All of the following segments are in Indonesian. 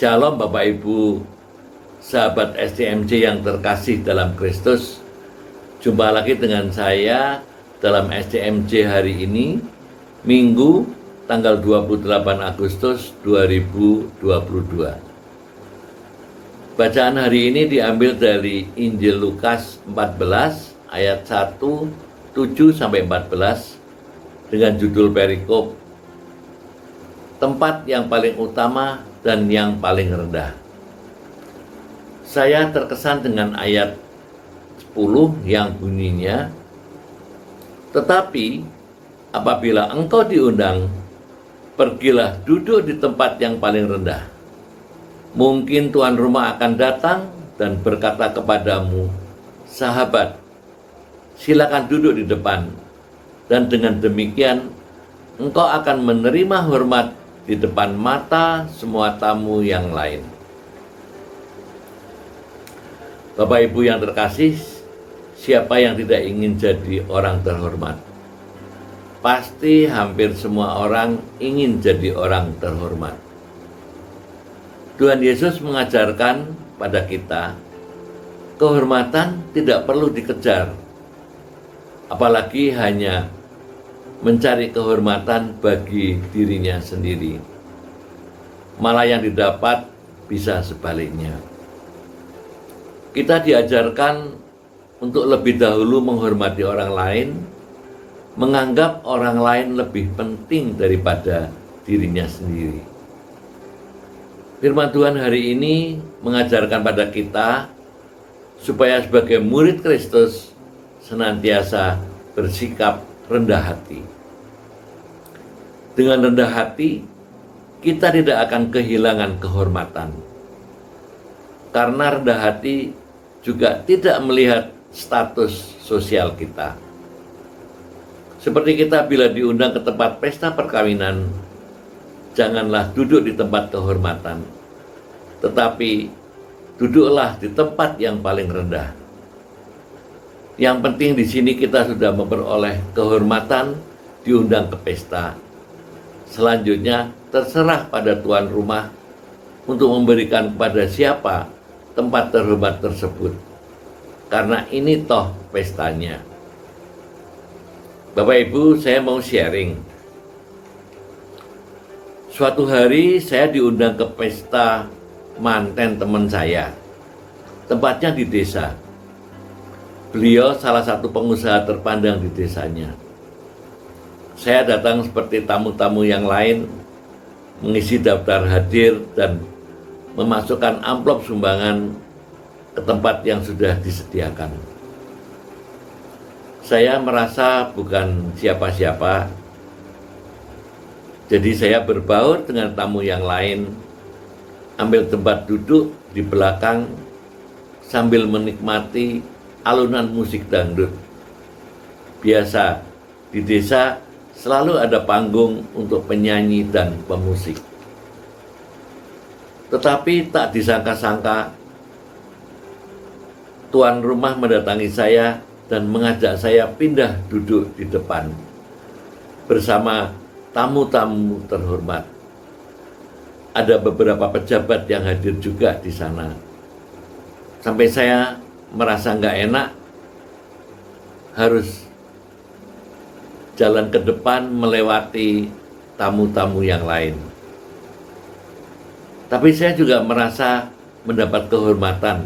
Shalom Bapak Ibu, sahabat STMJ yang terkasih dalam Kristus. Jumpa lagi dengan saya dalam STMJ hari ini, Minggu tanggal 28 Agustus 2022. Bacaan hari ini diambil dari Injil Lukas 14 ayat 1, 7-14 dengan judul perikop tempat yang paling utama dan yang paling rendah. Saya terkesan dengan ayat 10 yang bunyinya, tetapi apabila engkau diundang, pergilah duduk di tempat yang paling rendah. Mungkin tuan rumah akan datang dan berkata kepadamu, sahabat, silakan duduk di depan. Dan dengan demikian, engkau akan menerima hormat di depan mata semua tamu yang lain. Bapak Ibu yang terkasih, siapa yang tidak ingin jadi orang terhormat? Pasti hampir semua orang ingin jadi orang terhormat. Tuhan Yesus mengajarkan pada kita, kehormatan tidak perlu dikejar, apalagi hanya mencari kehormatan bagi dirinya sendiri. Malah yang didapat bisa sebaliknya. Kita diajarkan untuk lebih dahulu menghormati orang lain, menganggap orang lain lebih penting daripada dirinya sendiri. Firman Tuhan hari ini mengajarkan pada kita supaya sebagai murid Kristus senantiasa bersikap rendah hati. Dengan rendah hati, kita tidak akan kehilangan kehormatan. Karena rendah hati juga tidak melihat status sosial kita. Seperti kita bila diundang ke tempat pesta perkawinan, janganlah duduk di tempat kehormatan, tetapi duduklah di tempat yang paling rendah. Yang penting di sini kita sudah memperoleh kehormatan, diundang ke pesta. Selanjutnya terserah pada tuan rumah untuk memberikan kepada siapa tempat terhormat tersebut. Karena ini toh pestanya. Bapak Ibu, saya mau sharing. Suatu hari saya diundang ke pesta manten teman saya. Tempatnya di desa. Beliau salah satu pengusaha terpandang di desanya. Saya datang seperti tamu-tamu yang lain, mengisi daftar hadir dan memasukkan amplop sumbangan ke tempat yang sudah disediakan. Saya merasa bukan siapa-siapa, jadi saya berbaur dengan tamu yang lain, ambil tempat duduk di belakang sambil menikmati alunan musik dangdut. Biasa di desa selalu ada panggung untuk penyanyi dan pemusik. Tetapi tak disangka-sangka, tuan rumah mendatangi saya dan mengajak saya pindah duduk di depan bersama tamu-tamu terhormat. Ada beberapa pejabat yang hadir juga di sana. Sampai saya merasa nggak enak, harus jalan ke depan melewati tamu-tamu yang lain. Tapi saya juga merasa mendapat kehormatan,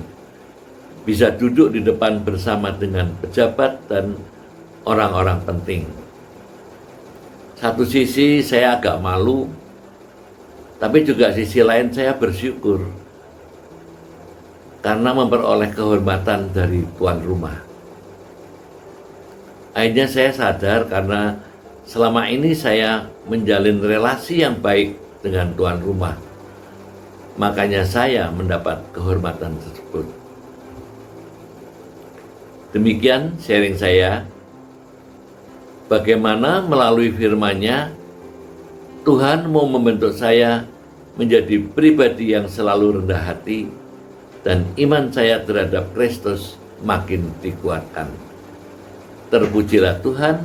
bisa duduk di depan bersama dengan pejabat dan orang-orang penting. Satu sisi saya agak malu, tapi juga sisi lain saya bersyukur karena memperoleh kehormatan dari tuan rumah. Akhirnya saya sadar karena selama ini saya menjalin relasi yang baik dengan tuan rumah. Makanya saya mendapat kehormatan tersebut. Demikian sharing saya. Bagaimana melalui firman-Nya Tuhan mau membentuk saya menjadi pribadi yang selalu rendah hati dan iman saya terhadap Kristus makin dikuatkan. Terpujilah Tuhan,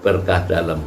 berkah dalam